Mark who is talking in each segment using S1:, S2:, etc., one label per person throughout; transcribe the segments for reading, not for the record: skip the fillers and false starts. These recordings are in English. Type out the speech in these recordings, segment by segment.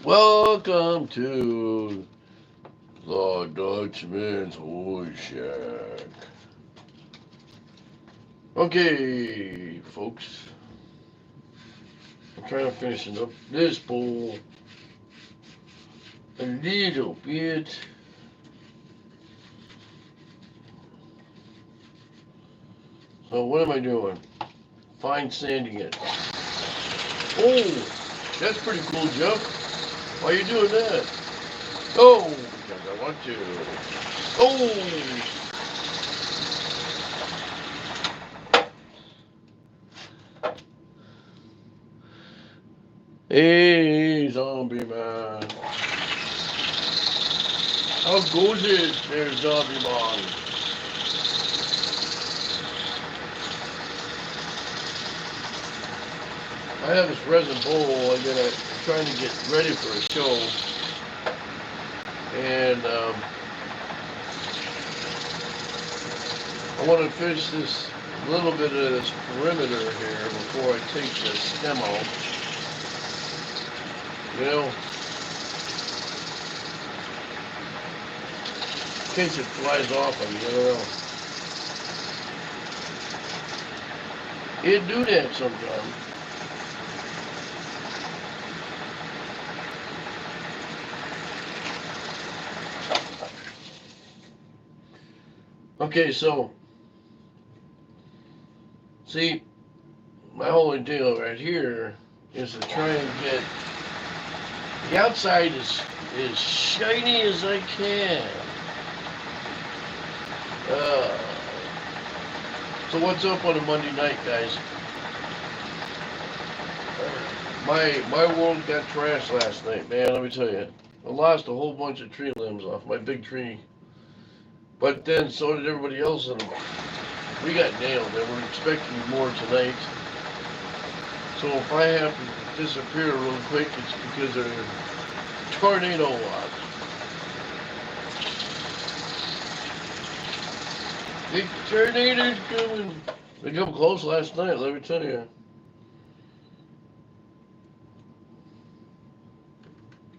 S1: Welcome to the Dutchman's Toy Shack. Okay, folks, I'm trying to finish up this bowl a little bit. So what am I doing? Fine sanding it. Oh, that's pretty cool, Jeff. Why are you doing that? Oh, because I want to. Oh, hey, zombie man. How goes it there, zombie man? I have this resin bowl. I'm trying to get ready for a show, and I want to finish this little bit of this perimeter here before I take the stem out. You know, in case it flies off on me, I don't know. It do that sometimes. Okay, so see, my whole deal right here is to try and get the outside is shiny as I can. Uh, so what's up on a Monday night, guys? My world got trashed last night, man. Let me tell you, I lost a whole bunch of tree limbs off my big tree, but then so did everybody else, and we got nailed. And we're expecting more tonight. So if I have to disappear real quick, it's because of a tornado watch. Big tornado's coming. They come close last night, let me tell you.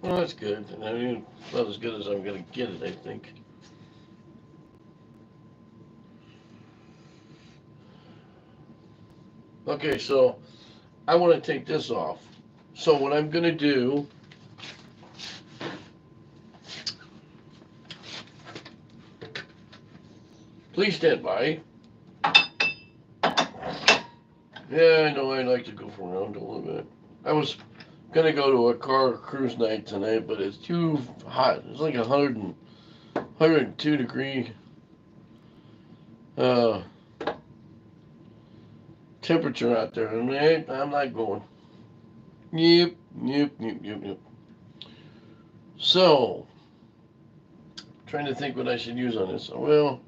S1: Well, that's good. I mean, not as good as I'm going to get it, I think. Okay, so I want to take this off. So what I'm going to do, please stand by. Yeah, I know I like to go for around a little bit. I was going to go to a car cruise night tonight, but it's too hot. It's like 102 degree uh, temperature out there. And I'm not going. Yep, yep, yep, yep, yep. So, trying to think what I should use on this. Well,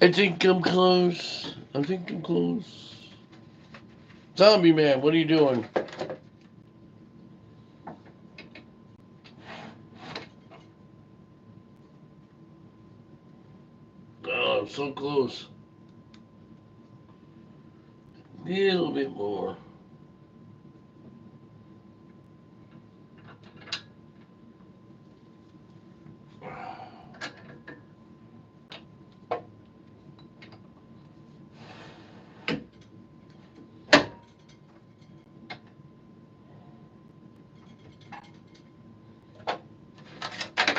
S1: I think I'm close. I think I'm close. Zombie man, what are you doing? Oh, I'm so close. A little bit more.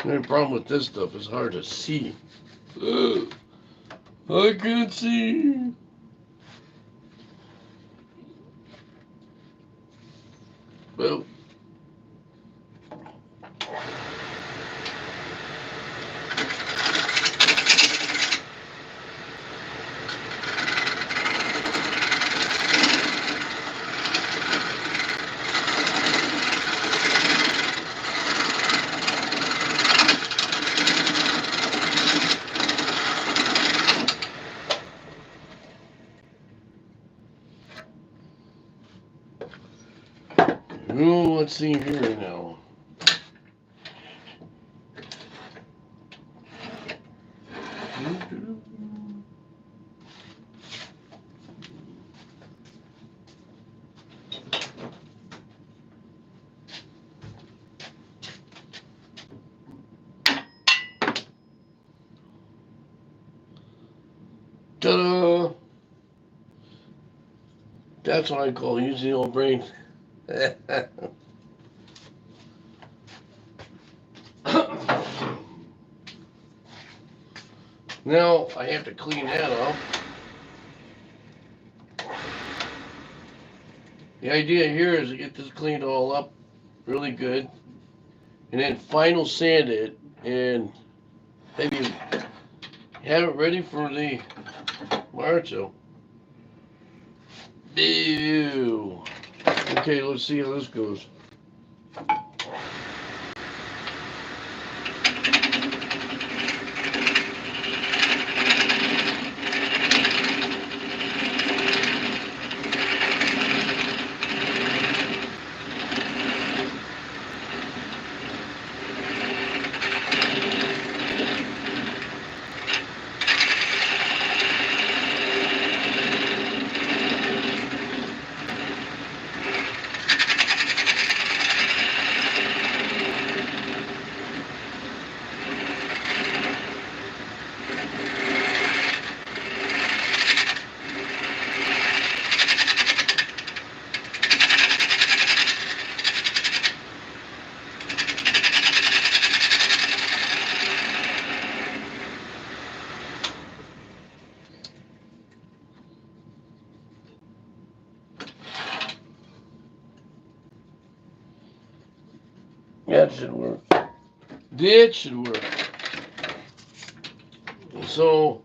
S1: The only problem with this stuff is hard to see. Ugh, I can't see. Well. Oh, let's see here now. Ta-da! That's what I call using the old brain. Now I have to clean that up. The idea here is to get this cleaned all up really good and then final sand it and maybe have it ready for the marcho. Ew. Okay, let's see how this goes. That should work. That should work. So,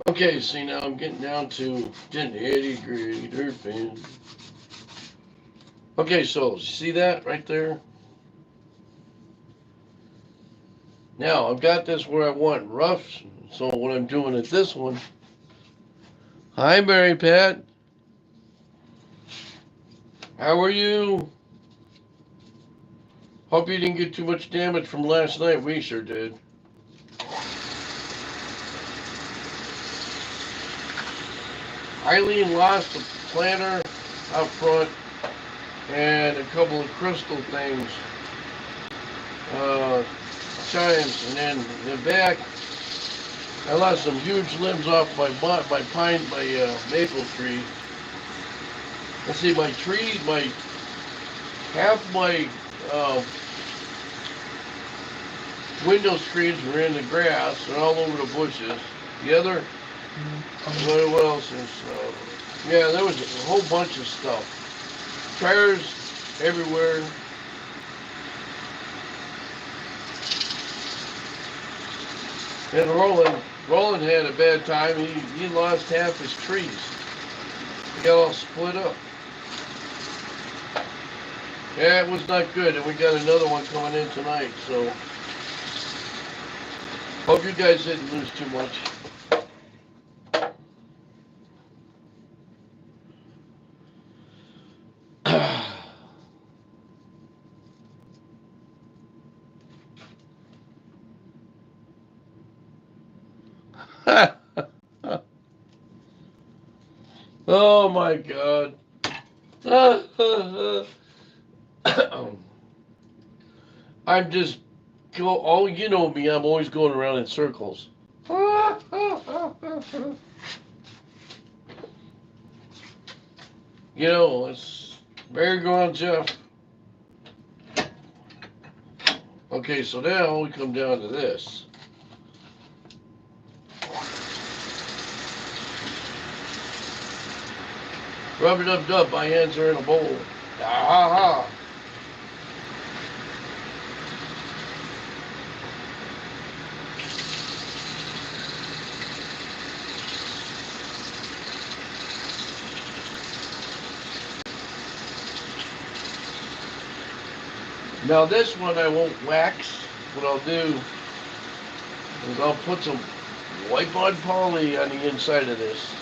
S1: okay, see now I'm getting down to 80 degree dirt pan. Okay, so see that right there? Now I've got this where I want rough, so what I'm doing at this one. Hi, Mary Pat. How are you? Hope you didn't get too much damage from last night. We sure did. Eileen lost a planter out front and a couple of crystal things, chimes, and then in the back, I lost some huge limbs off my maple tree. Let's see, my tree, half my window screens were in the grass and all over the bushes. The other, what else is, yeah, there was a whole bunch of stuff. Tires everywhere. And rolling Roland had a bad time. He lost half his trees. They got all split up. Yeah, it was not good, and we got another one coming in tonight, so hope you guys didn't lose too much. Oh my God. I'm just go. Oh, you know me. I'm always going around in circles. You know, it's merry-go-round Jeff. Okay, so now we come down to this. Rub-a-dub-dub, my hands are in a bowl. Ah ha. Now this one I won't wax. What I'll do is I'll put some wipe-on poly on the inside of this.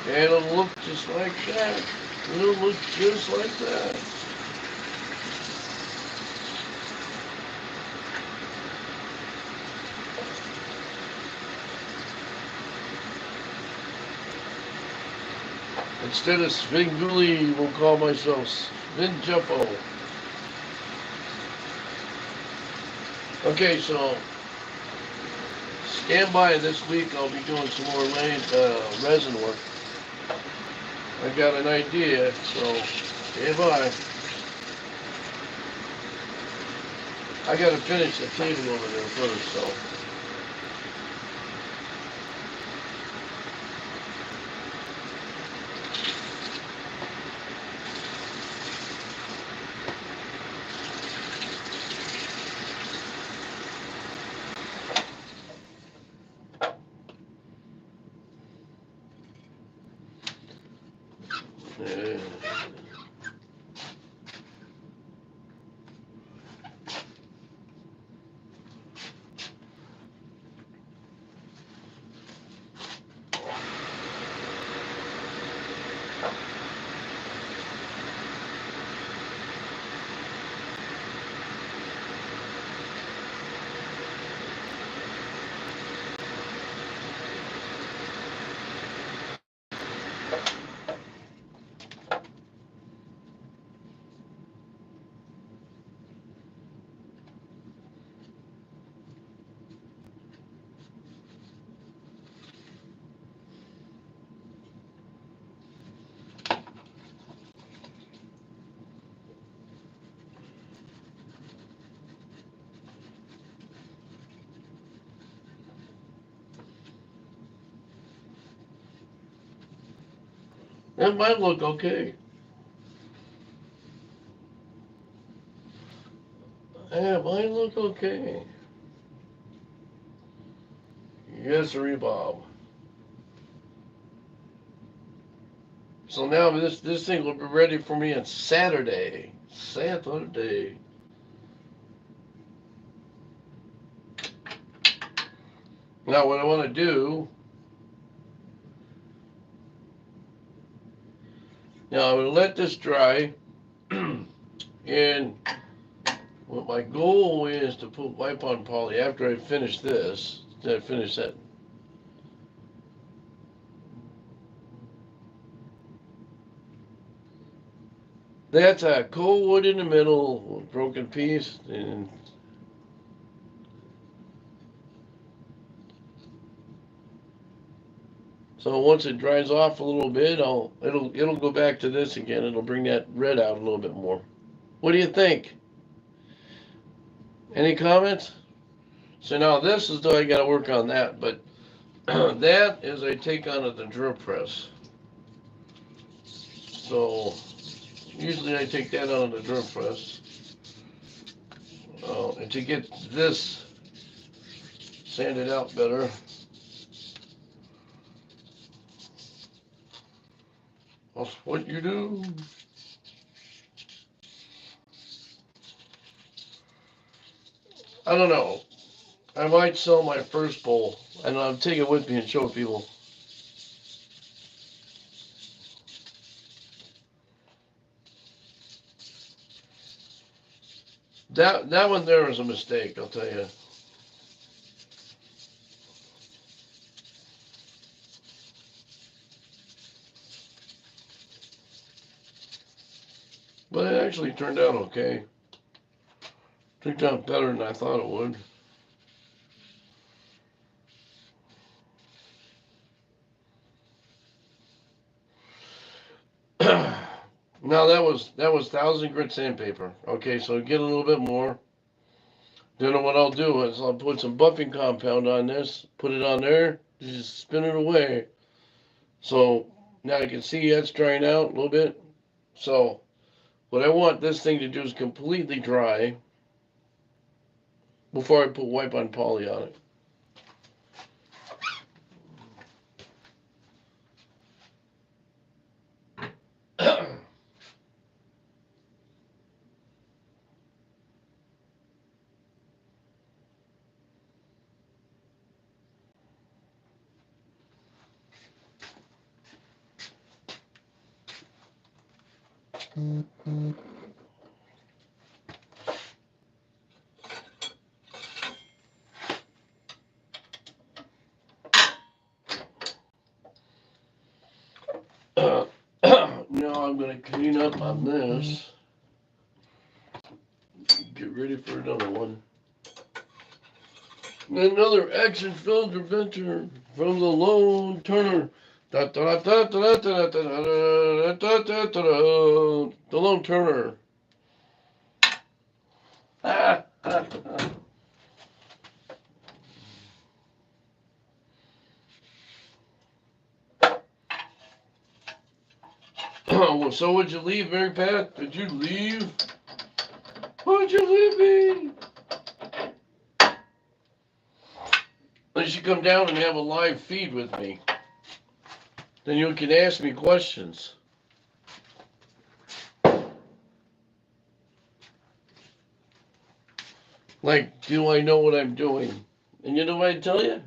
S1: And it'll look just like that. It'll look just like that. Instead of Svinguli, we'll call myself Svinjuppo. Okay, so stand by this week. I'll be doing some more resin work. I got an idea, so stand by. I gotta finish the table over there first, so. Yeah. That might look okay. Yeah, it might look okay. Yes, Bob. So now this thing will be ready for me on Saturday. Saturday. Now what I want to do. Now I'm going to let this dry. And what my goal is to put wipe on poly after I finish this. After I finish that. That's a cold wood in the middle, broken piece, and so once it dries off a little bit, it'll go back to this again. It'll bring that red out a little bit more. What do you think? Any comments? So now this is though I got to work on that, but that is I take on at the drill press. So usually I take that on the drill press, and to get this sand it out better. That's what you do. I don't know. I might sell my first bowl and I'll take it with me and show people. That one there is a mistake, I'll tell you. But it actually turned out okay. Turned out better than I thought it would. Now that was 1,000 grit sandpaper. Okay, so get a little bit more. Then what I'll do is I'll put some buffing compound on this, put it on there, just spin it away. So now you can see that's drying out a little bit. So what I want this thing to do is completely dry before I put wipe-on poly on it. Now I'm going to clean up on this. Get ready for another one. Another action film adventure from the Lone Turner. The Lone Turner. So would you leave, Mary Pat? Did you leave? Would you leave me? You should come down and have a live feed with me. Then you can ask me questions. Like, do I know what I'm doing? And you know what I'd tell you?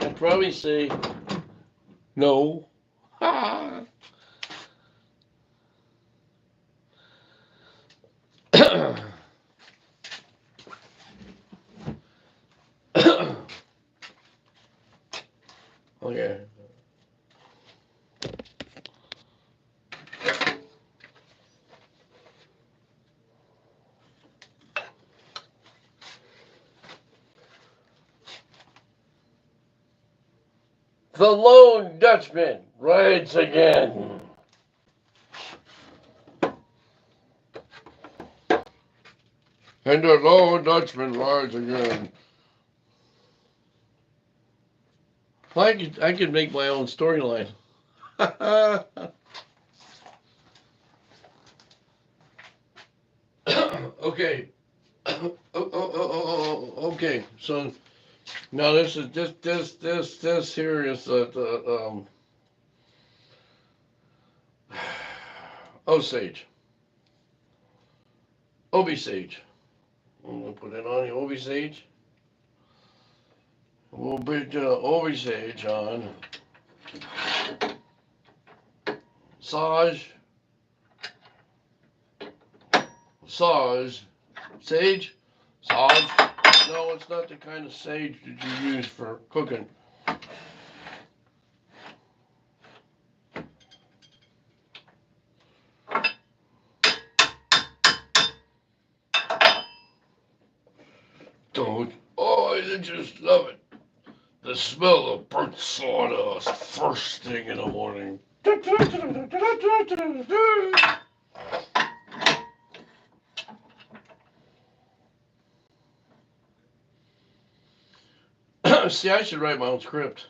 S1: I'd probably say, no. Okay. The Lone Dutchman rides again. And the Lone Dutchman rides again. Well, I could make my own storyline. Okay. Okay. So now this is this here is the Osage. Obi Sage. I'm gonna put it on the Obi Sage. We'll put Obi Sage on. Sage. Sage. Sage? Sage? No, it's not the kind of sage that you use for cooking. Don't. Oh, I just love it. The smell of burnt sawdust first thing in the morning. See, I should write my own script.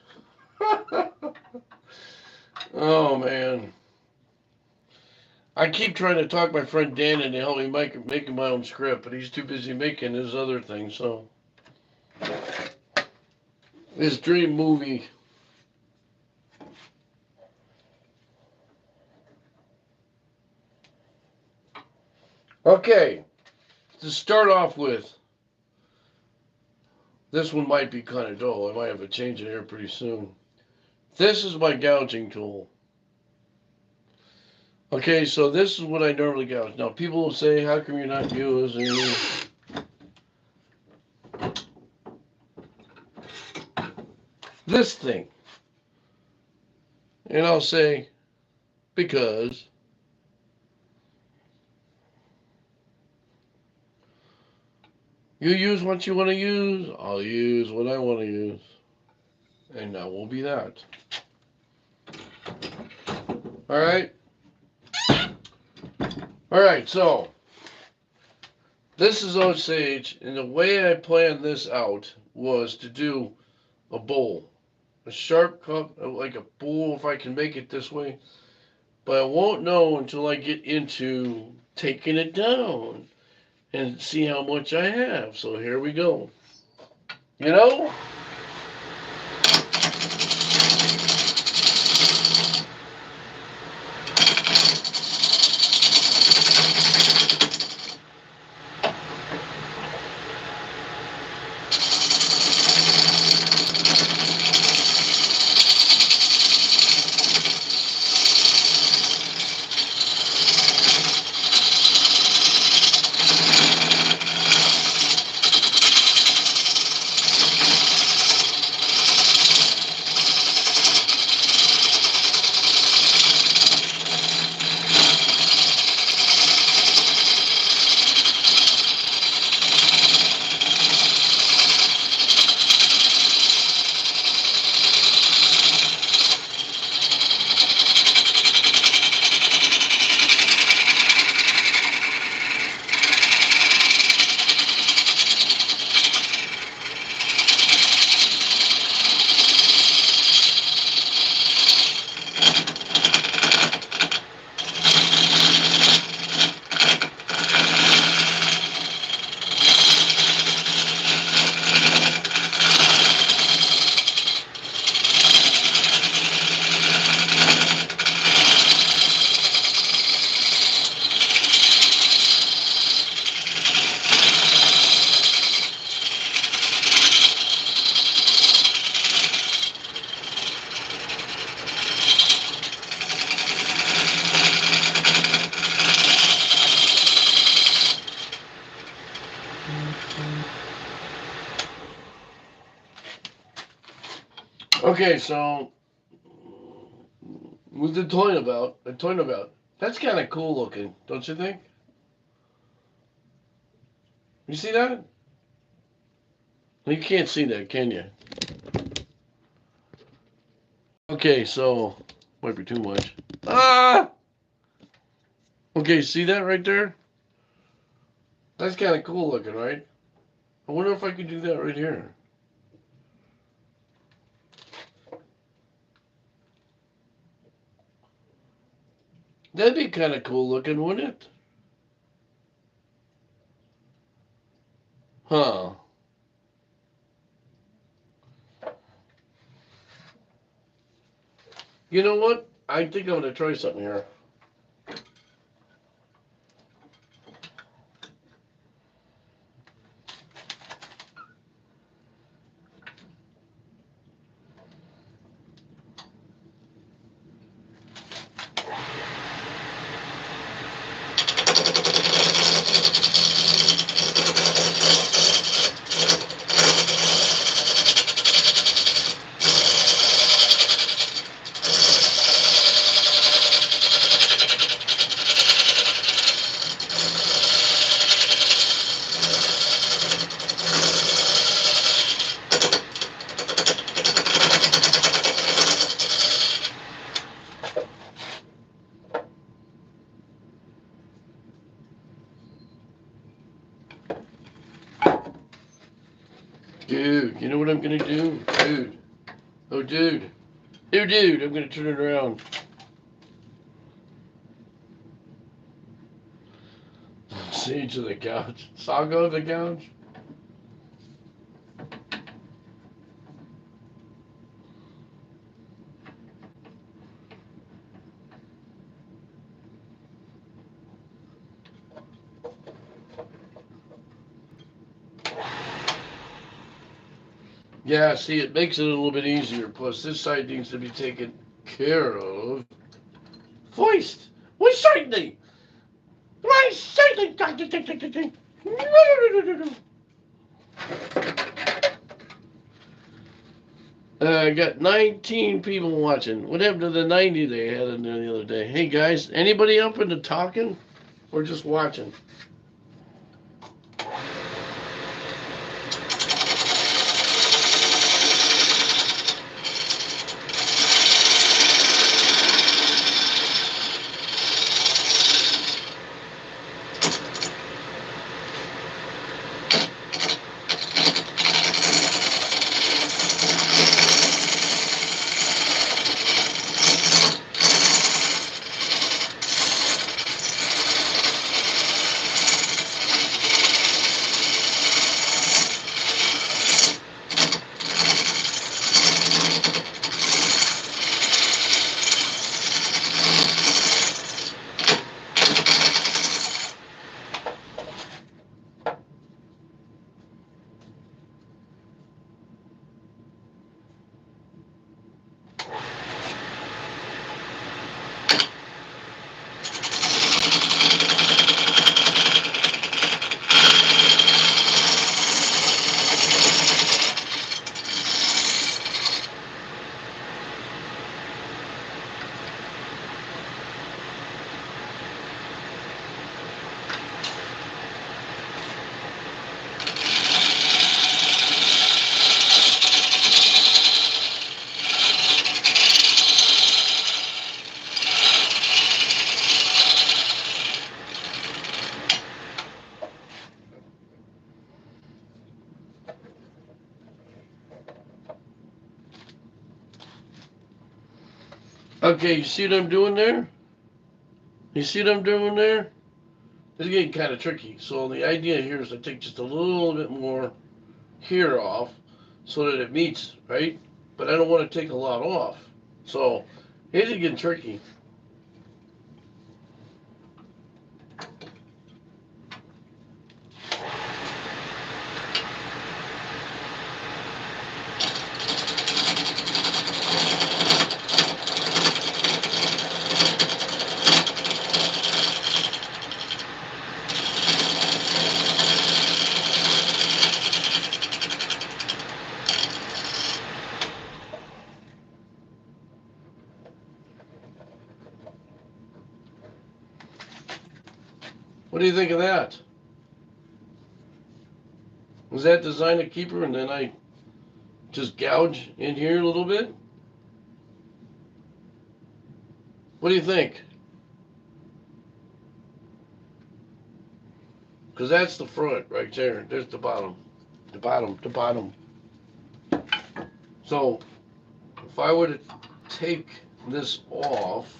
S1: Oh, man. I keep trying to talk my friend Dan into help me making my own script, but he's too busy making his other thing, so. This dream movie. Okay, to start off with, this one might be kind of dull. I might have to change it here pretty soon. This is my gouging tool. Okay, so this is what I normally gouge. Now, people will say, how come you're not using this thing? And I'll say, because you use what you want to use, I'll use what I want to use. And that will be that. Alright? Alright, so this is Osage, and the way I planned this out was to do a bowl. A sharp cup, like a bowl if I can make it this way. But I won't know until I get into taking it down and see how much I have. So here we go. You know? Okay, so with the turnabout, that's kind of cool looking, don't you think? You see that? You can't see that, can you? Okay, so might be too much. Ah! Okay, see that right there? That's kind of cool looking, right? I wonder if I could do that right here. That'd be kind of cool looking, wouldn't it? Huh. You know what? I think I'm gonna try something here. Dude, you know what I'm gonna do? Dude. Oh, dude. Oh, dude, I'm gonna turn it around. Siege of the Gouge. Saga of the Gouge? Yeah, see, it makes it a little bit easier. Plus, this side needs to be taken care of. Voiced. What's certainly? Why certainly? I got 19 people watching. What happened to the 90 they had in there the other day? Hey guys, anybody up into talking or just watching? Okay, you see what I'm doing there? You see what I'm doing there? It's getting kind of tricky. So the idea here is to take just a little bit more here off so that it meets, right? But I don't want to take a lot off. So here's getting tricky. What do you think of that? Was that design a keeper and then I just gouge in here a little bit? What do you think? Because that's the front right there. There's the bottom. The bottom. The bottom. So if I were to take this off.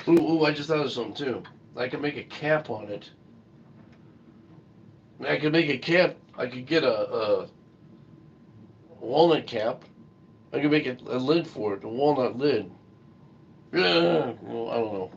S1: Ooh, I just thought of something too. I could make a cap on it. I could make a cap. I could get a walnut cap. I could make a lid for it, a walnut lid. Yeah, well, I don't know.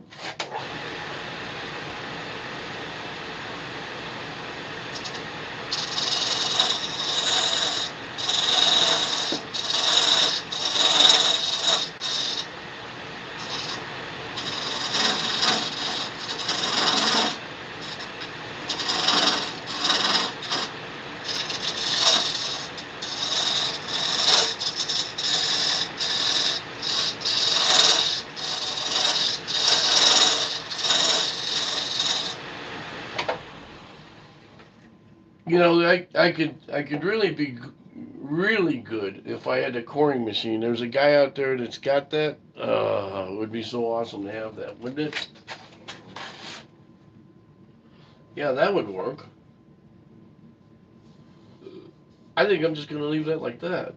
S1: You know, I could really be really good if I had a coring machine. There's a guy out there that's got that. It would be so awesome to have that, wouldn't it? Yeah, that would work. I think I'm just gonna leave that like that.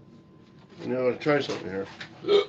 S1: You know, I'll try something here. Woo!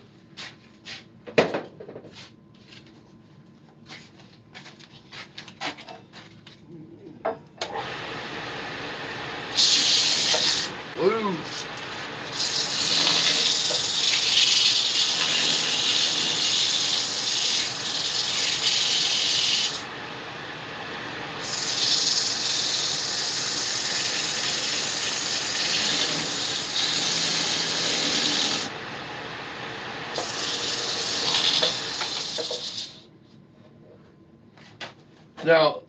S1: Now,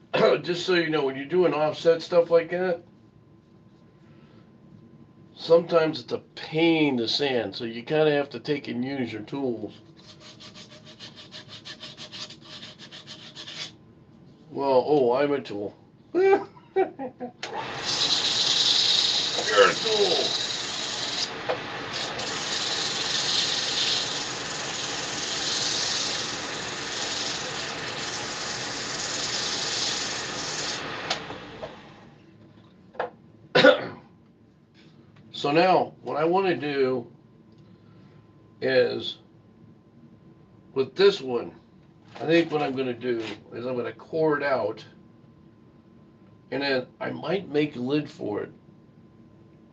S1: just so you know, when you're doing offset stuff like that, sometimes it's a pain to sand, so you kind of have to take and use your tools. Well, oh, I'm a tool. You're a tool. So now, what I want to do is, with this one, I think what I'm going to do is I'm going to core it out, and then I might make a lid for it.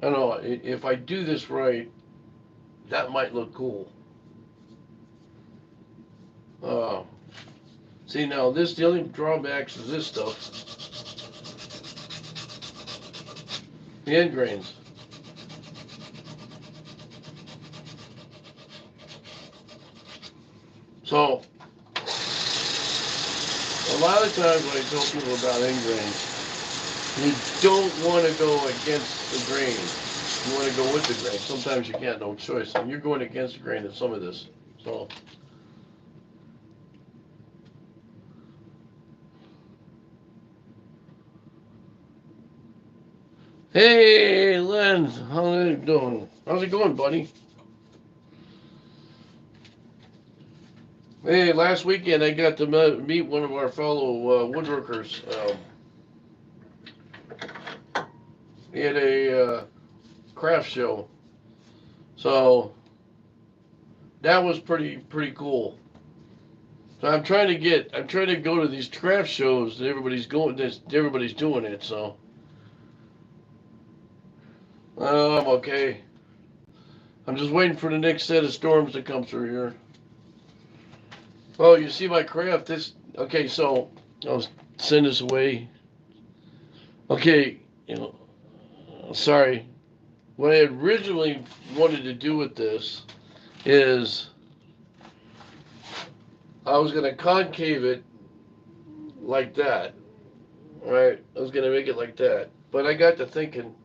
S1: I don't know, if I do this right, that might look cool. Uh, See now, the only drawbacks is this stuff, the end grains. So, a lot of times when I tell people about end grains, you don't want to go against the grain. You want to go with the grain. Sometimes you can't, no choice. And you're going against the grain in some of this. So, hey, Len, how's it doing? How's it going, buddy? Hey, last weekend I got to meet one of our fellow woodworkers. He had a craft show, so that was pretty cool. So I'm trying to go to these craft shows that everybody's doing it. So I'm okay. I'm just waiting for the next set of storms to come through here. Oh, you see my craft? Okay. So I'll send this away. Okay, sorry. What I originally wanted to do with this is I was gonna concave it like that, right? I was gonna make it like that, but I got to thinking.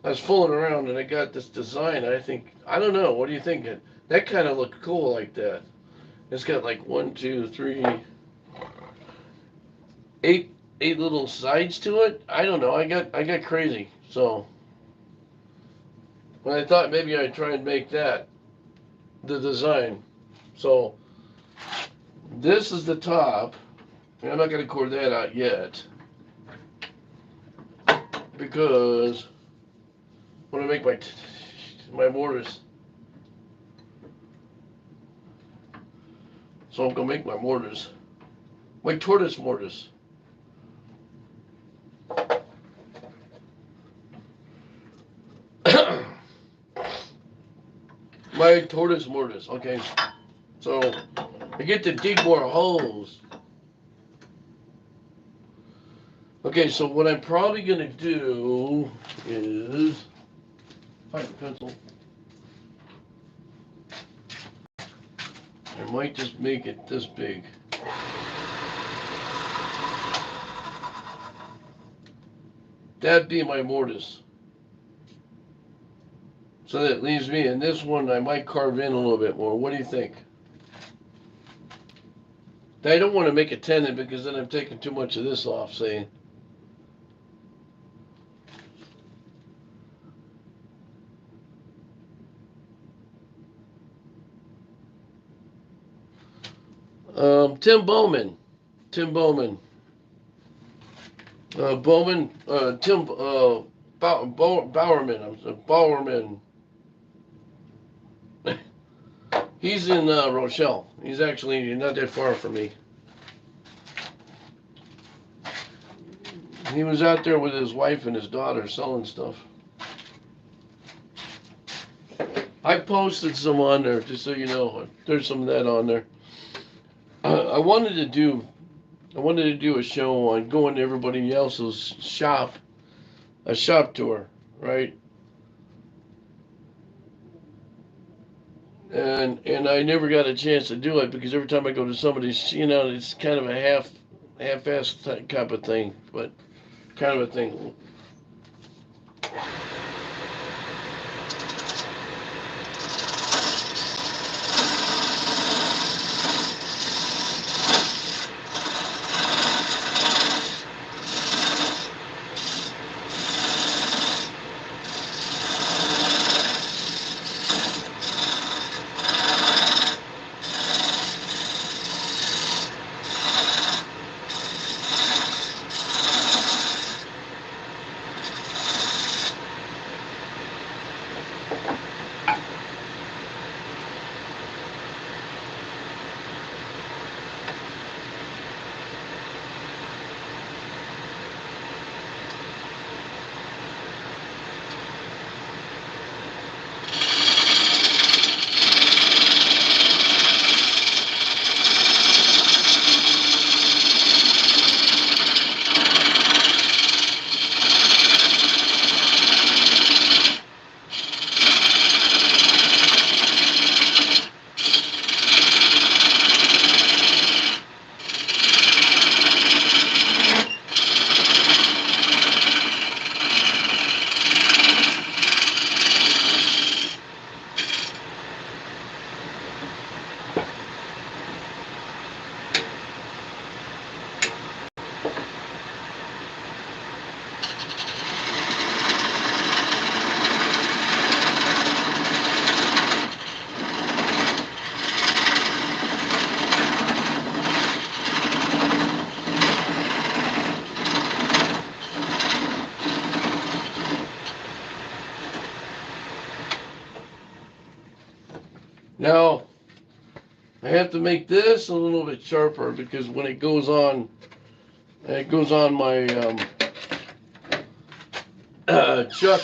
S1: I was fooling around and I got this design. I don't know. What are you thinking? That kind of looked cool like that. It's got like one, two, three, eight little sides to it. I don't know. I got crazy. So when I thought maybe I'd try and make that the design. So this is the top. And I'm not gonna core that out yet because when I make my mortise. So I'm gonna make my mortise. My tortoise mortise. My tortoise mortise. Okay. So I get to dig more holes. Okay, so what I'm probably gonna do is find a pencil. I might just make it this big. That'd be my mortise. So that leaves me, and this one I might carve in a little bit more. What do you think? I don't want to make a tenon because then I'm taking too much of this off, say. Tim Bowman. Tim Bowman. Tim Bowerman. Bowerman. He's in Rochelle. He's actually not that far from me. He was out there with his wife and his daughter selling stuff. I posted some on there just so you know. There's some of that on there. I wanted to do a show on going to everybody else's shop, a shop tour, right? And I never got a chance to do it because every time I go to somebody's, it's kind of a half-ass type of thing, but kind of a thing. Now, I have to make this a little bit sharper because when it goes on my chuck,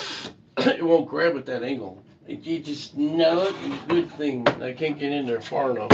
S1: it won't grab at that angle. It just not a good thing. I can't get in there far enough.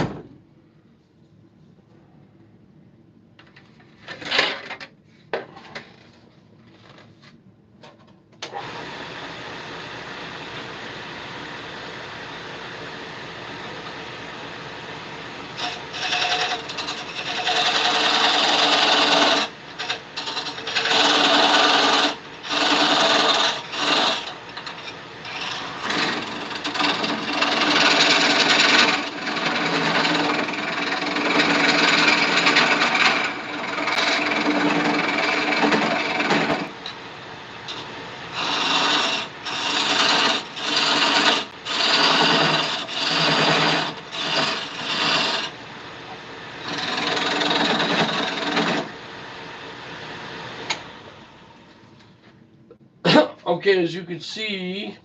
S1: Okay, as you can see,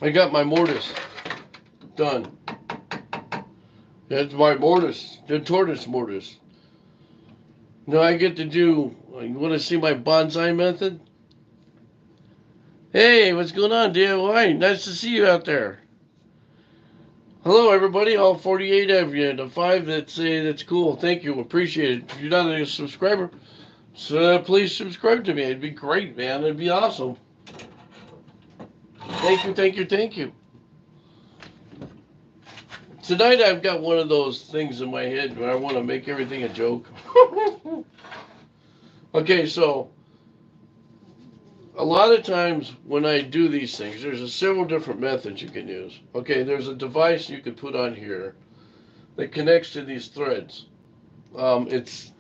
S1: I got my mortise done. That's my mortise, the tortoise mortise. Now I get to do, you want to see my bonsai method? Hey, what's going on, DIY? Nice to see you out there. Hello, everybody, all 48 of you, the 5 that say that's cool. Thank you, appreciate it. If you're not a subscriber, so please subscribe to me. It'd be great, man. It'd be awesome. Thank you, thank you, thank you. Tonight I've got one of those things in my head where I want to make everything a joke. Okay, so a lot of times when I do these things, there's several different methods you can use. Okay, there's a device you can put on here that connects to these threads. It's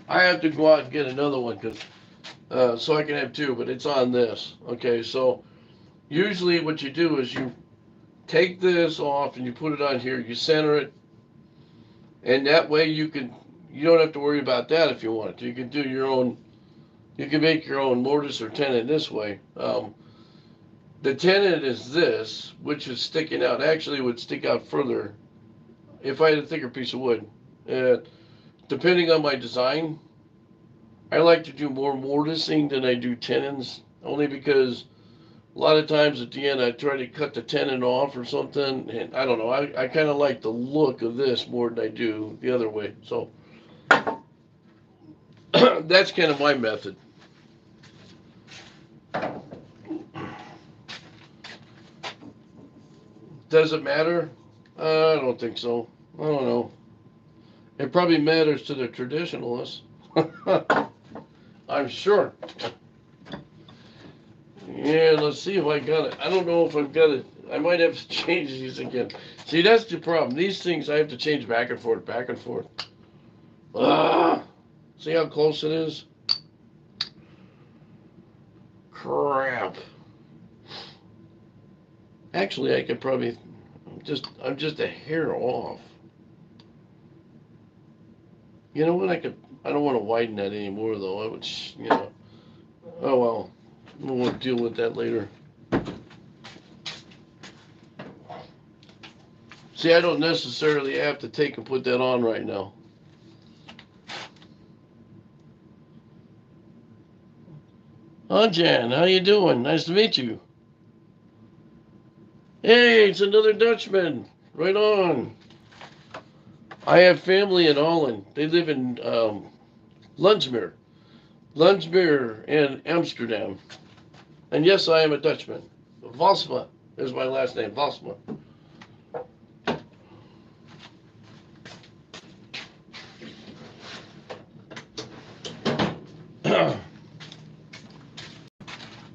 S1: I have to go out and get another one because so I can have two, but it's on this. Okay, so usually what you do is you take this off and you put it on here. You center it, and that way you don't have to worry about that if you want to. You can do your own. You can make your own mortise or tenon this way. The tenon is this, which is sticking out. Actually, it would stick out further if I had a thicker piece of wood. Uh, Depending on my design, I like to do more mortising than I do tenons, only because a lot of times at the end I try to cut the tenon off or something, and I don't know. I kind of like the look of this more than I do the other way. So that's kind of my method. Does it matter? I don't think so. I don't know. It probably matters to the traditionalists. I'm sure. Yeah, let's see if I got it. I don't know if I've got it. I might have to change these again. See, that's the problem. These things I have to change back and forth, back and forth. Ah, see how close it is? Crap. Actually, I could probably I'm just a hair off. You know what? I don't want to widen that anymore, though. I would, Oh well, we'll deal with that later. See, I don't necessarily have to take and put that on right now. Oh, Jan, how you doing? Nice to meet you. Hey, it's another Dutchman. Right on. I have family in Holland. They live in Landsmeer. Landsmeer and Amsterdam. And yes, I am a Dutchman. Valsma is my last name, Valsma.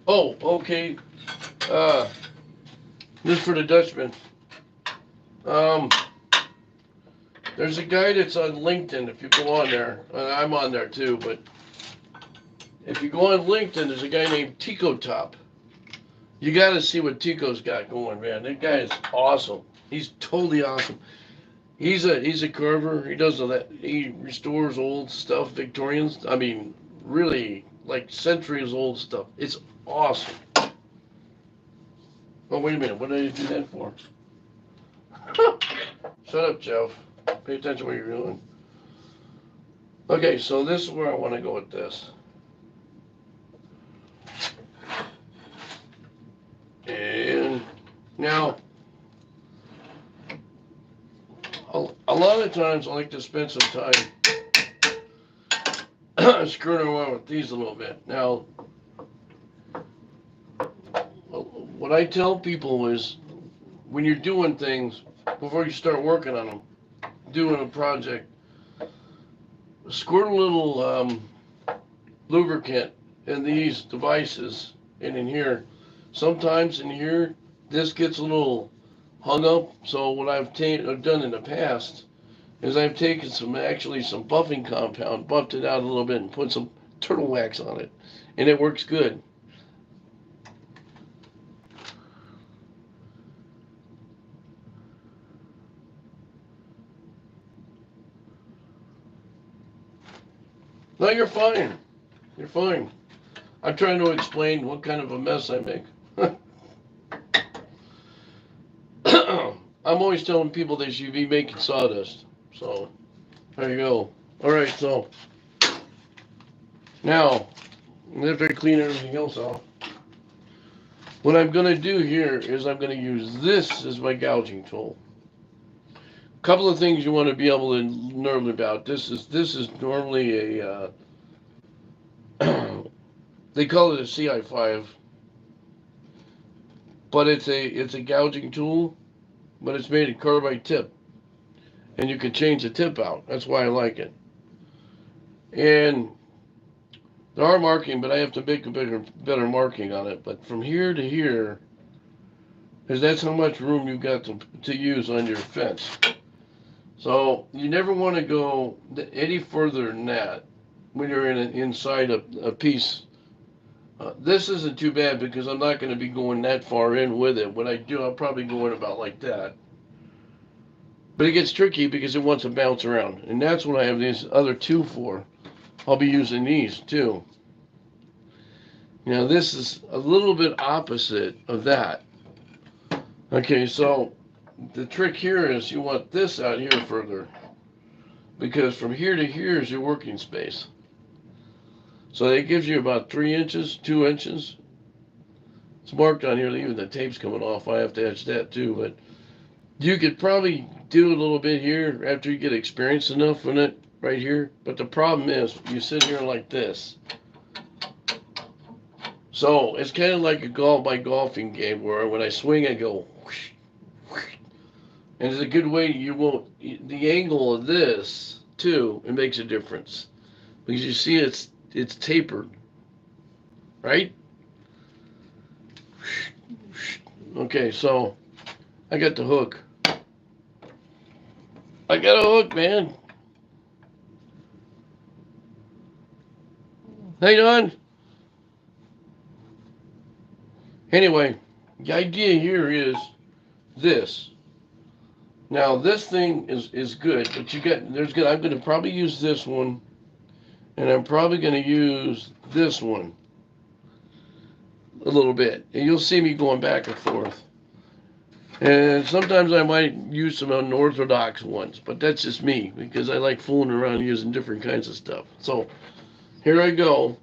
S1: Oh, okay. Uh, this is for the Dutchman. Um, there's a guy that's on LinkedIn. If you go on there, I'm on there too. But if you go on LinkedIn, there's a guy named Tico Top. You got to see what Tico's got going, man. That guy is awesome. He's totally awesome. He's a carver. He does all that. He restores old stuff, Victorians. I mean, really like centuries old stuff. It's awesome. Oh, wait a minute. What did I do that for? Shut up, Jeff. Pay attention to what you're doing. Okay, so this is where I want to go with this. And now, a lot of times I like to spend some time screwing around with these a little bit. Now, what I tell people is when you're doing things, before you start working on them, doing a project, squirt a little lubricant in these devices and in here. Sometimes in here, this gets a little hung up. So what I've done in the past is I've taken some buffing compound, buffed it out a little bit, and put some turtle wax on it, and it works good. No, you're fine. You're fine. I'm trying to explain what kind of a mess I make. I'm always telling people they should be making sawdust. So, there you go. Alright, so, now, after I clean everything else off, what I'm going to do here is I'm going to use this as my gouging tool. A couple of things you want to be able to learn about. This is normally a, they call it a CI5, but it's a gouging tool, but it's made of carbide tip, and you can change the tip out. That's why I like it. And there are marking, but I have to make a better marking on it. But from here to here, because that's how much room you've got to use on your fence. So you never want to go any further than that when you're inside a piece. This isn't too bad because I'm not going to be going that far in with it. When I do, I'll probably go in about like that. But it gets tricky because it wants to bounce around. And that's what I have these other two for. I'll be using these too. Now this is a little bit opposite of that. Okay, so the trick here is you want this out here further. Because from here to here is your working space. So it gives you about 3 inches, 2 inches. It's marked on here, even the tape's coming off. I have to etch that too, but you could probably do a little bit here after you get experienced enough in it right here. But the problem is you sit here like this. So it's kind of like my golfing game where when I swing I go whoosh, whoosh. And it's a good way the angle of this too, it makes a difference because you see it's tapered, right? Okay, so I got the hook. I got a hook, man. Hang on. Anyway, the idea here is this. Now this thing is good, but I'm gonna probably use this one, and I'm probably gonna use this one a little bit. And you'll see me going back and forth. And sometimes I might use some unorthodox ones, but that's just me because I like fooling around using different kinds of stuff. So here I go.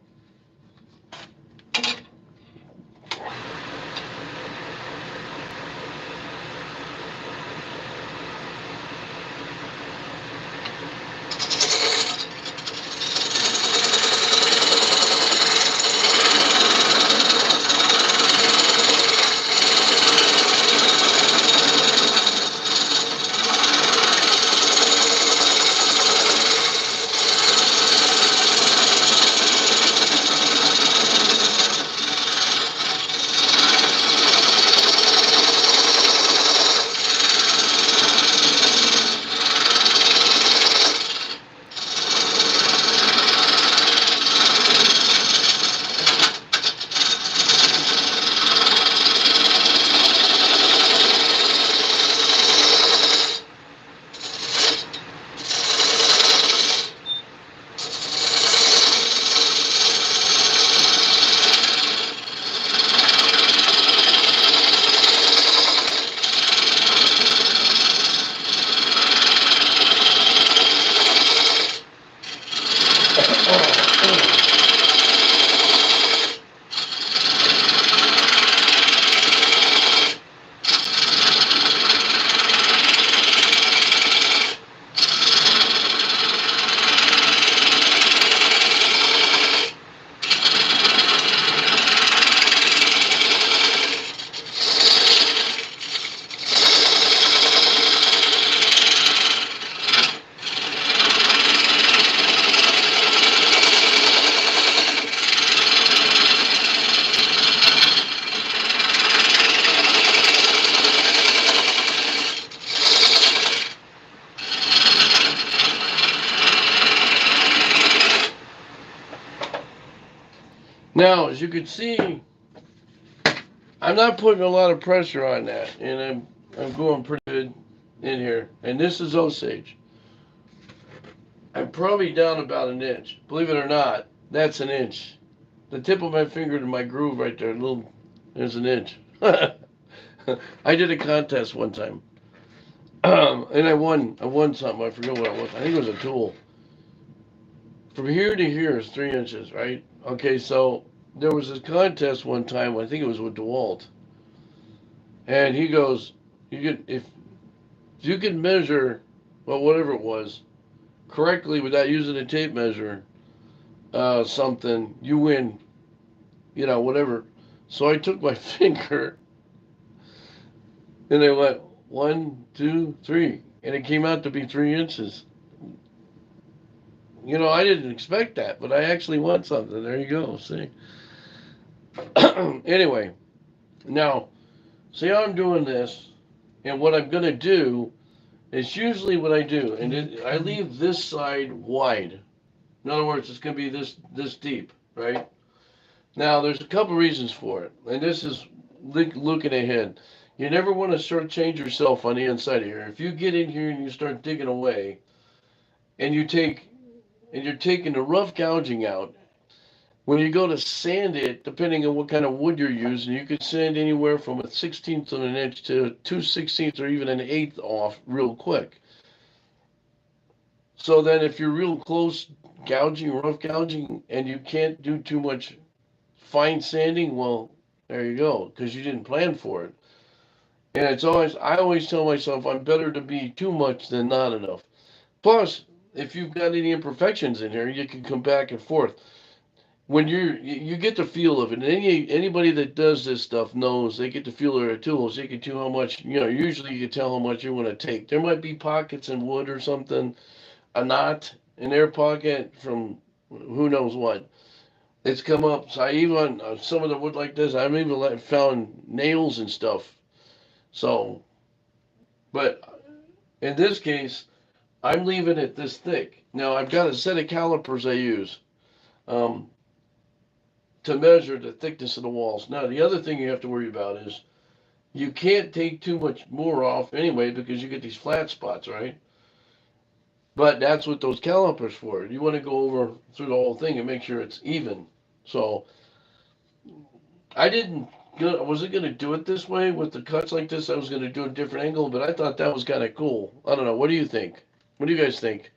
S1: Now, as you can see, I'm not putting a lot of pressure on that, and I'm going pretty good in here. And this is Osage. I'm probably down about an inch. Believe it or not, that's an inch. The tip of my finger to my groove right there, there's an inch. I did a contest one time, and I won. I won something. I forget what it was. I think it was a tool. From here to here is 3 inches, right? Okay, so there was a contest one time. I think it was with DeWalt, and he goes, "You could if you can measure, well, whatever it was, correctly without using a tape measure, something, you win. You know, whatever." So I took my finger and I went 1, 2, 3, and it came out to be 3 inches. You know, I didn't expect that, but I actually won something. There you go. See. Anyway, now see how I'm doing this, and what I'm gonna do is usually what I do, and I leave this side wide. In other words, it's gonna be this deep, right? Now, there's a couple reasons for it, and this is looking ahead. You never want to shortchange yourself on the inside of here. If you get in here and you start digging away, and you're taking the rough gouging out, when you go to sand it, depending on what kind of wood you're using, you could sand anywhere from a 16th of an inch to 2/16 or even an eighth off real quick. So then, if you're real close gouging, rough gouging, and you can't do too much fine sanding, well, there you go, because you didn't plan for it. And I always tell myself I'm better to be too much than not enough. Plus, if you've got any imperfections in here, you can come back and forth. When you get the feel of it, and anybody that does this stuff knows they get the feel of their tools. They can tell how much, usually you can tell how much you want to take. There might be pockets in wood or something, a knot, an air pocket from who knows what. It's come up. So I even some of the wood like this. I've even found nails and stuff. So, but in this case, I'm leaving it this thick. Now I've got a set of calipers I use um, to measure the thickness of the walls. Now the other thing you have to worry about is you can't take too much more off anyway because you get these flat spots, right? But that's what those calipers for. You want to go over through the whole thing and make sure it's even. So I didn't. I wasn't gonna do it this way with the cuts like this. I was gonna do a different angle, but I thought that was kind of cool. I don't know. What do you think? What do you guys think?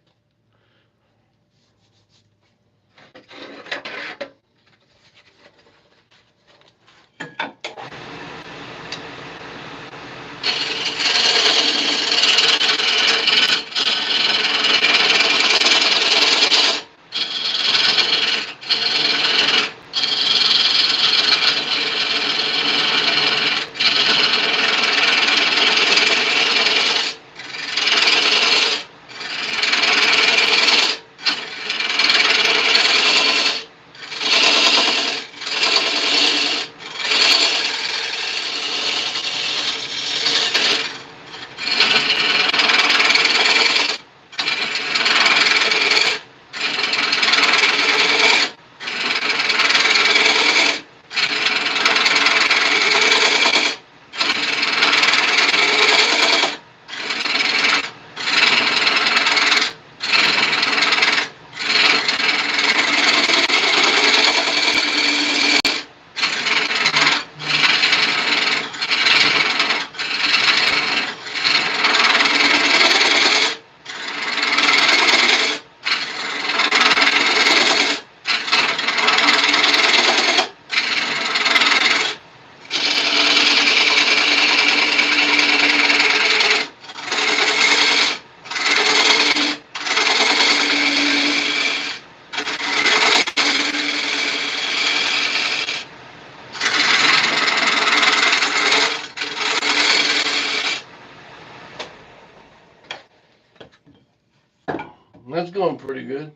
S1: That's going pretty good.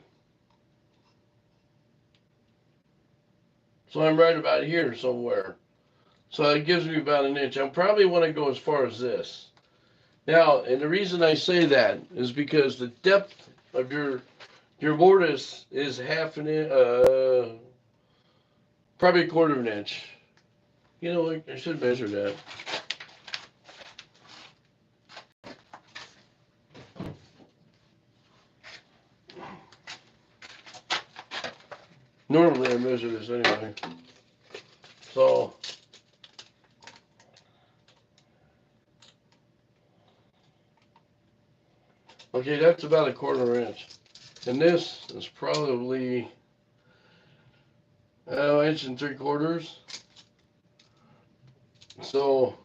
S1: So I'm right about here somewhere. So it gives me about an inch. I probably want to go as far as this. Now, and the reason I say that is because the depth of your mortise is half an inch, probably a quarter of an inch. You know, I should measure that. Normally I measure this anyway. So, okay, that's about a quarter inch. And this is probably inch and 3/4. So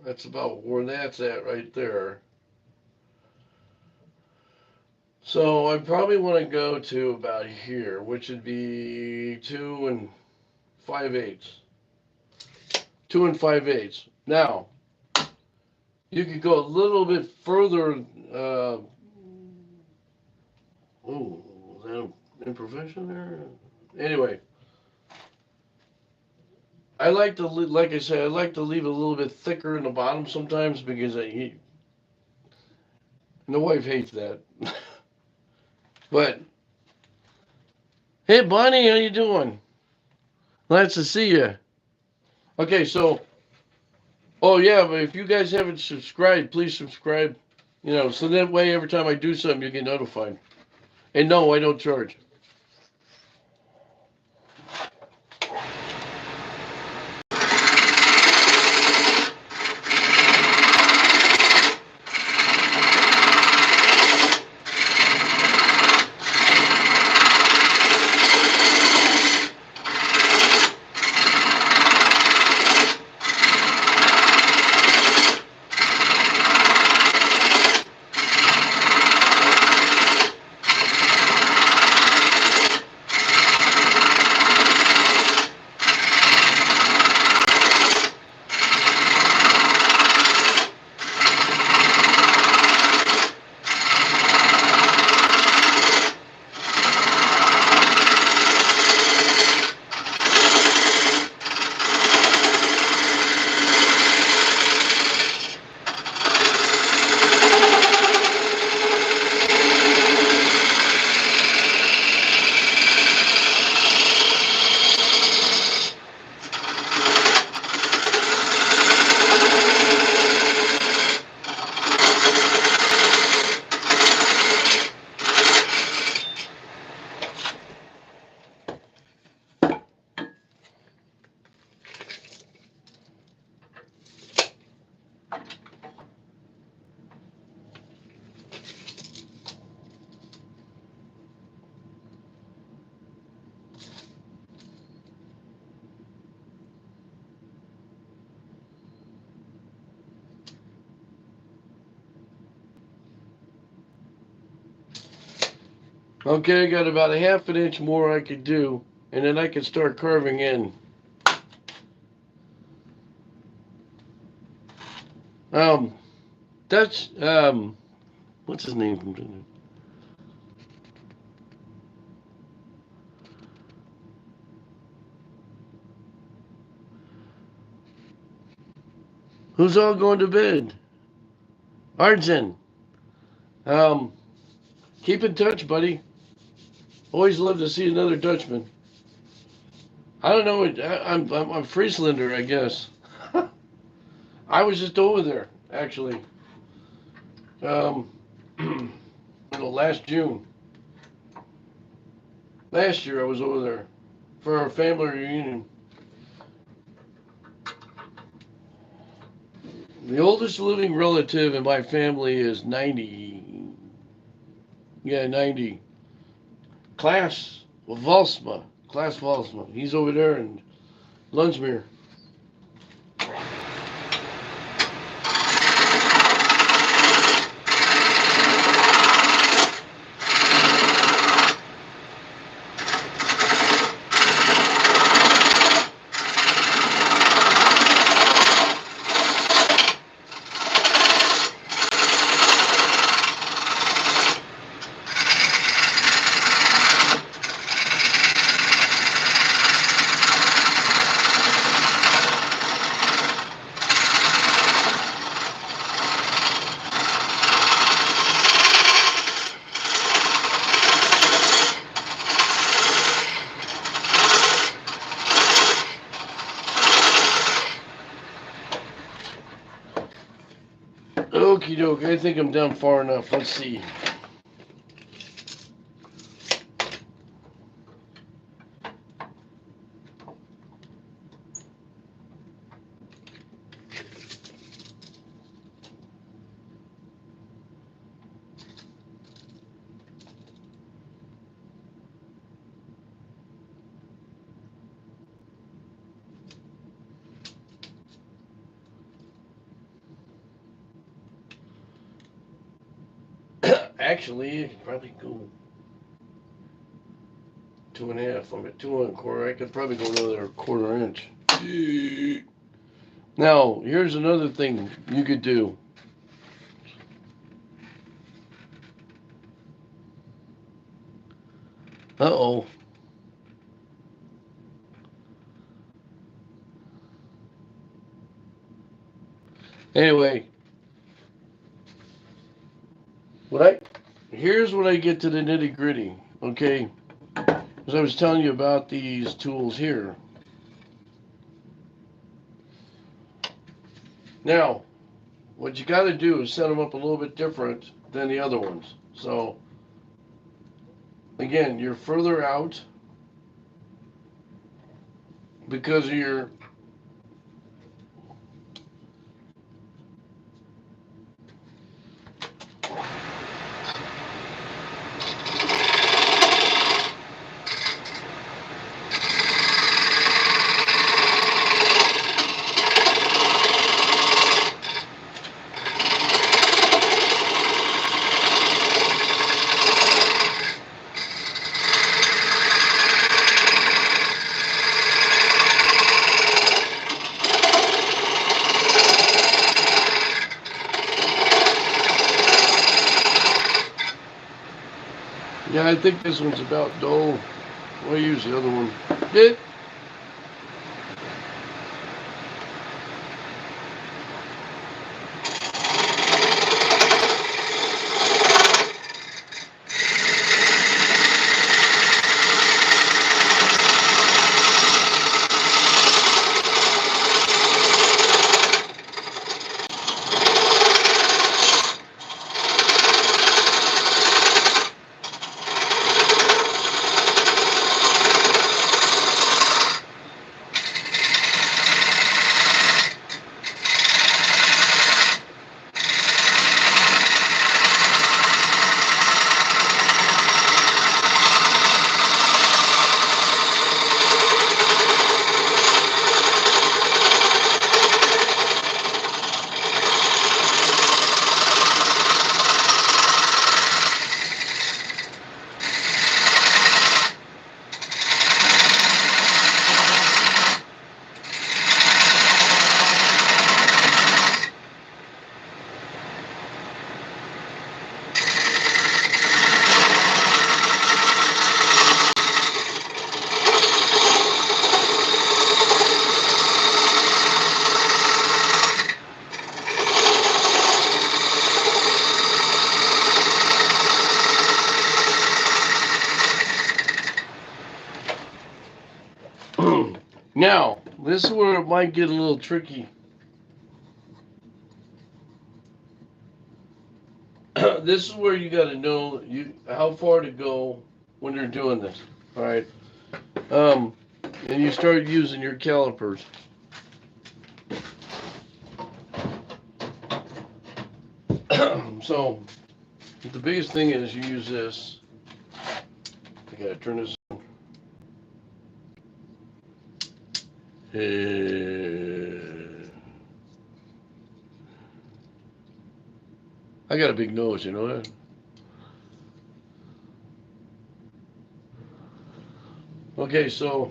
S1: that's about where that's at right there. So I probably want to go to about here, which would be 2 5/8. 2 5/8. Now, you could go a little bit further. Oh, is that an imperfection there? Anyway, I like to, like I said, I like to leave it a little bit thicker in the bottom sometimes because and the wife hates that. But hey, Bonnie, how you doing? Nice to see you. Okay, so oh yeah, but if you guys haven't subscribed, please subscribe. You know, so that way every time I do something, you get notified. And no, I don't charge. Okay, I got about a half an inch more I could do, and then I can start carving in. Um, Dutch, what's his name? Who's all going to bed? Arjen. Um, Keep in touch, buddy. Always love to see another Dutchman. I don't know. I'm a Frieslander, I guess. I was just over there, actually. Um, last June. Last year I was over there for our family reunion. The oldest living relative in my family is 90. Yeah, 90. Klaas Valsma. Klaas Valsma. He's over there in Lunsmeer. Okie doke, I think I'm down far enough. Let's see. Actually, I could probably go 2.5. I'm at 2.25. I could probably go another quarter inch. Now, here's another thing you could do. Uh-oh. Anyway, here's when I get to the nitty gritty, okay? As I was telling you about these tools here. Now, what you got to do is set them up a little bit different than the other ones. So, again, you're further out because of your yeah, I think this one's about dull. I'll use the other one. It. Now, this is where it might get a little tricky. This is where you got to know how far to go when you're doing this. All right, um, and you start using your calipers. So the biggest thing is you use this. I gotta turn this on. I got a big nose, you know that? Okay, so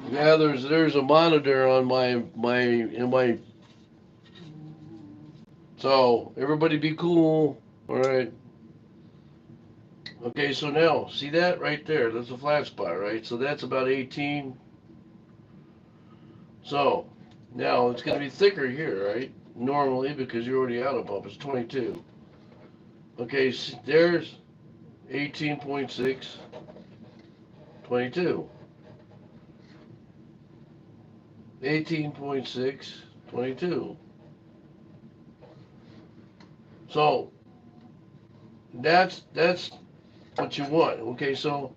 S1: yeah, there's a monitor on my. So everybody be cool. All right. Okay, so now see that right there? That's a flat spot, right? So that's about 18. So now it's going to be thicker here, right? Normally because you're already out of pump. It's 22. Okay, so there's 18.6, 22. 18.6, 22. So that's what you want. Okay, so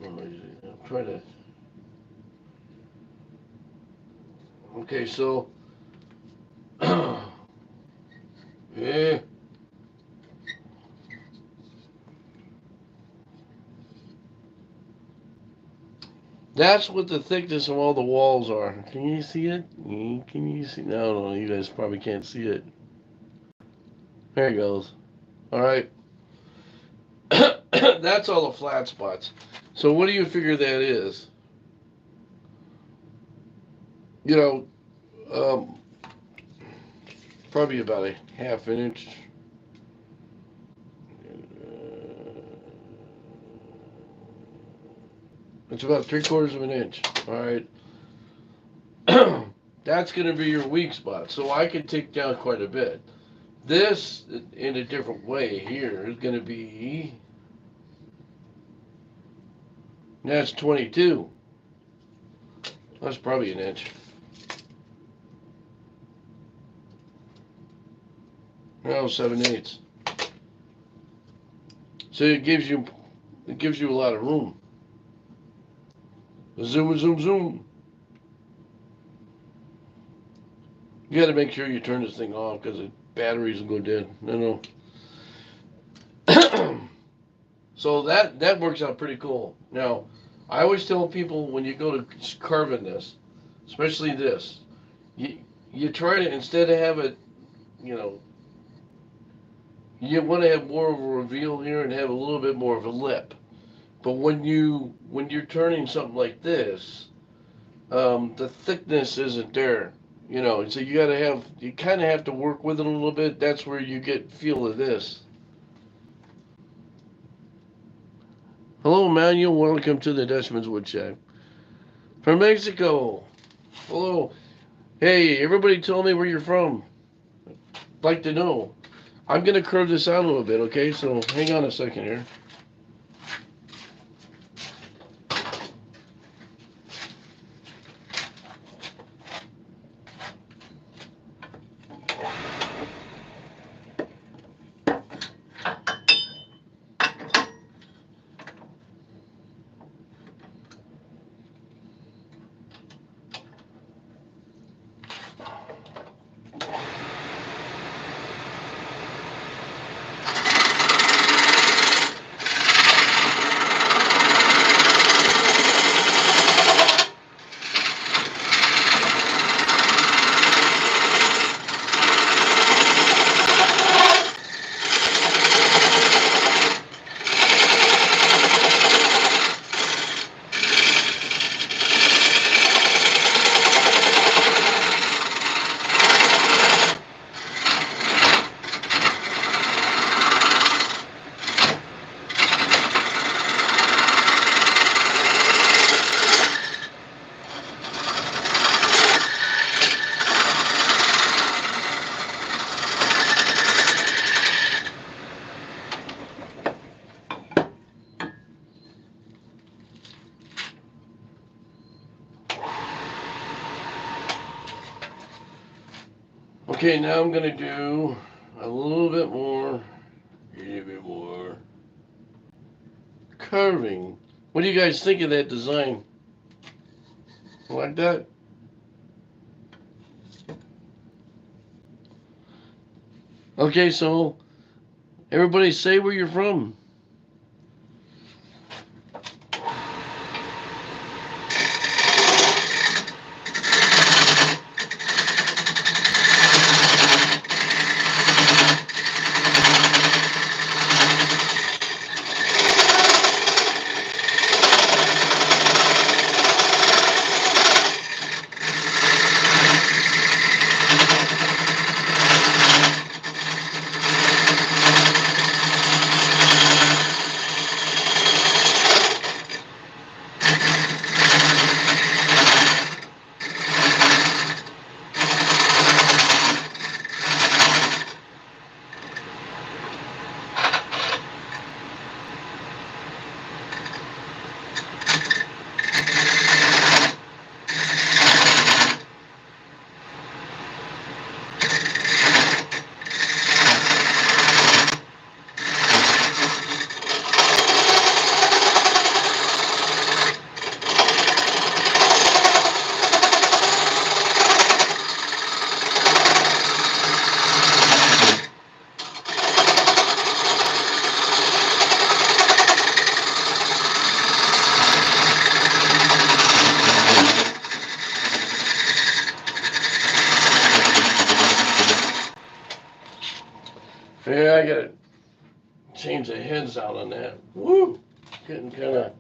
S1: I'm trying to. Okay, so yeah, that's what the thickness of all the walls are. Can you see it? Can you see? No, no, you guys probably can't see it. There it goes. All right, that's all the flat spots. So what do you figure that is? You know, um, probably about a half an inch. It's about 3/4 of an inch. All right. That's going to be your weak spot. So I can take down quite a bit. This, in a different way here, is going to be, that's 22. That's probably an inch. No, 7/8. So it gives you a lot of room. Zoom, zoom, zoom. You got to make sure you turn this thing off because the batteries will go dead. No, no. So that works out pretty cool. Now, I always tell people when you go to carving this, especially this, you you try to instead of have it, you know, you want to have more of a reveal here and have a little bit more of a lip. But when you're turning something like this, the thickness isn't there. You know, so you kind of have to work with it a little bit. That's where you get feel of this. Hello, Manuel. Welcome to the Dutchman's Woodshed from Mexico. Hello. Hey, everybody, tell me where you're from. Like to know. I'm gonna curve this out a little bit, okay? So hang on a second here. Okay, now I'm gonna do a little bit more curving. What do you guys think of that design? Like that? Okay, so everybody say where you're from. Yeah, I gotta change the heads out on that. Woo! Getting kind of.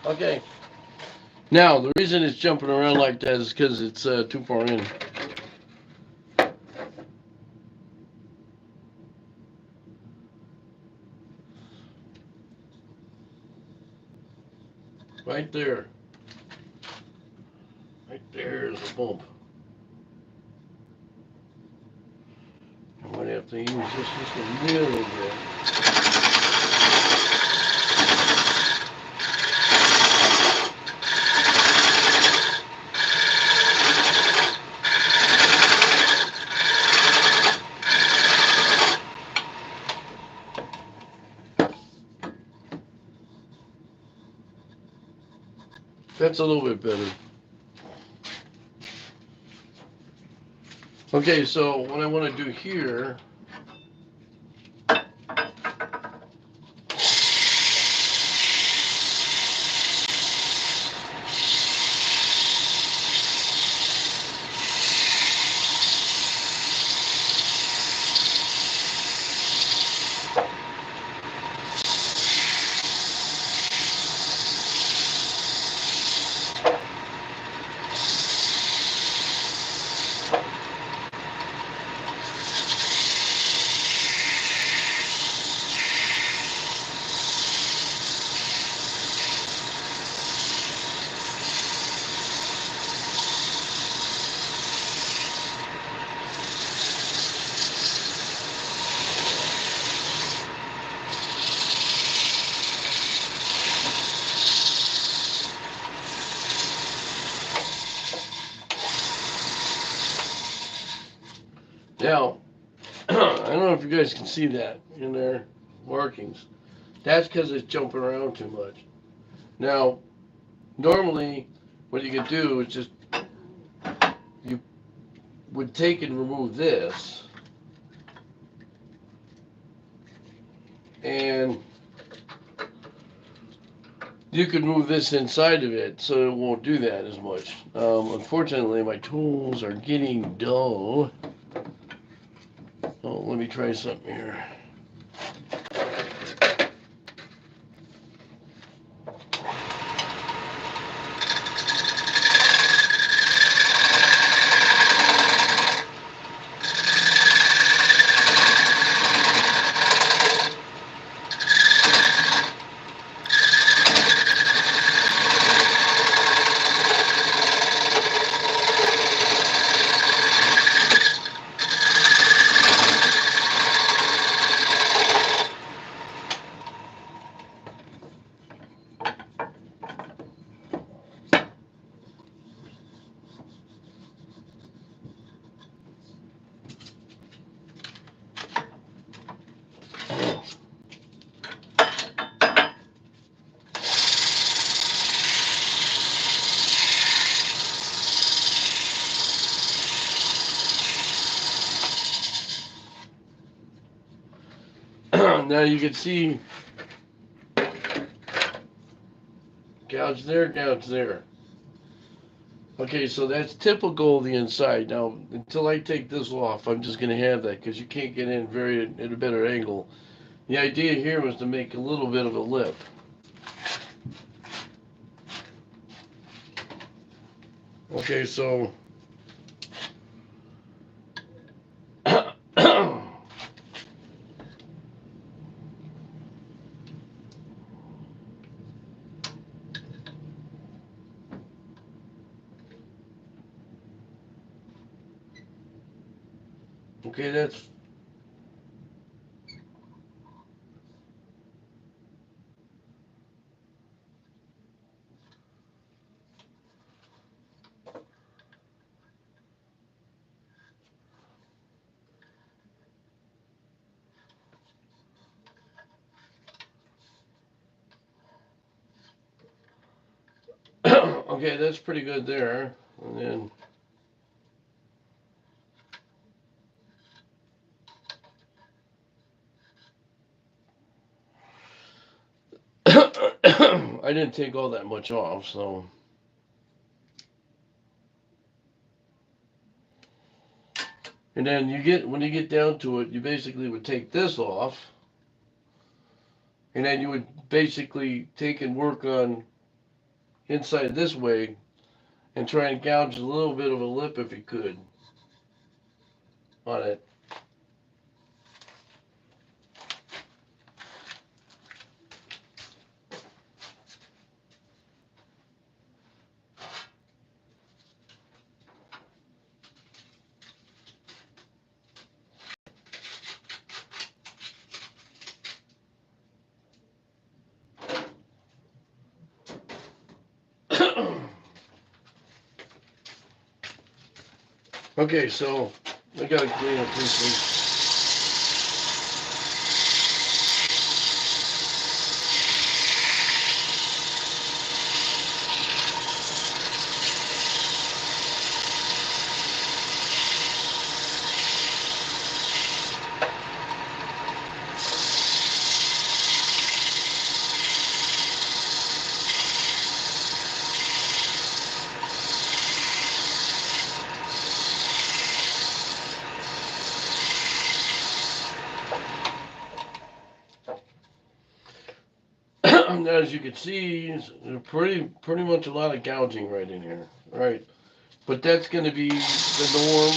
S1: Okay. Now, the reason it's jumping around like that is because it's too far in. Right there. Right there's a bump. I might have to use this just a little bit. That's a little bit better. Okay, so what I want to do here, now, I don't know if you guys can see that in their markings. That's because it's jumping around too much. Now, normally, what you could do is just, you would take and remove this, and you could move this inside of it so it won't do that as much. Unfortunately, my tools are getting dull. Oh, let me try something here. Now you can see gouge there, gouge there. Okay, so that's typical of the inside. Now, until I take this off, I'm just going to have that because you can't get in at a better angle. The idea here was to make a little bit of a lip. Okay, so okay, that's okay, that's pretty good there. And then I didn't take all that much off, so and then when you get down to it, you basically would take this off, and then you would basically take and work on inside this way and try and gouge a little bit of a lip if you could on it. Okay, so I gotta clean up this thing. As you can see, there's pretty much a lot of gouging right in here, right? But that's going to be the norm.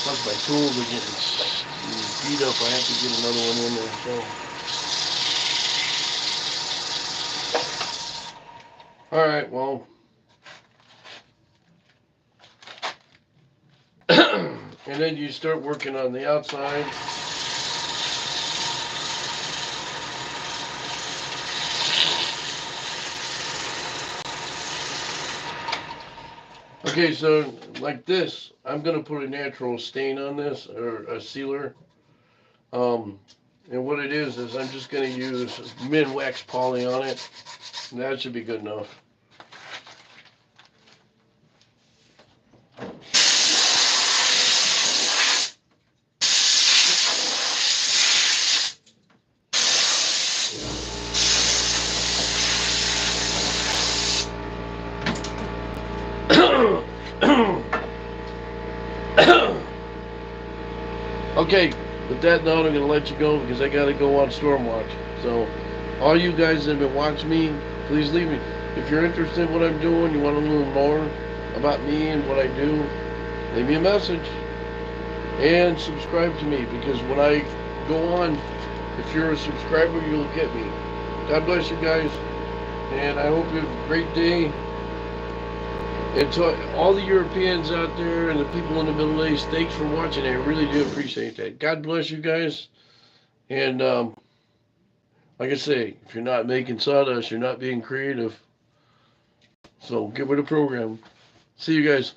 S1: Plus my tools are getting beat up. I have to get another one in there. So, all right, well, and then you start working on the outside. Okay, so like this, I'm gonna put a natural stain on this or a sealer. And what it is I'm just gonna use min wax poly on it. And that should be good enough. Okay, with that note, I'm going to let you go because I got to go on storm watch. So, all you guys that have been watching me, please leave me. If you're interested in what I'm doing, you want to learn more about me and what I do, leave me a message. And subscribe to me because when I go on, if you're a subscriber, you'll get me. God bless you guys. And I hope you have a great day. And to all the Europeans out there and the people in the Middle East, thanks for watching. I really do appreciate that. God bless you guys. And like I say, if you're not making sawdust, you're not being creative. So get with the program. See you guys.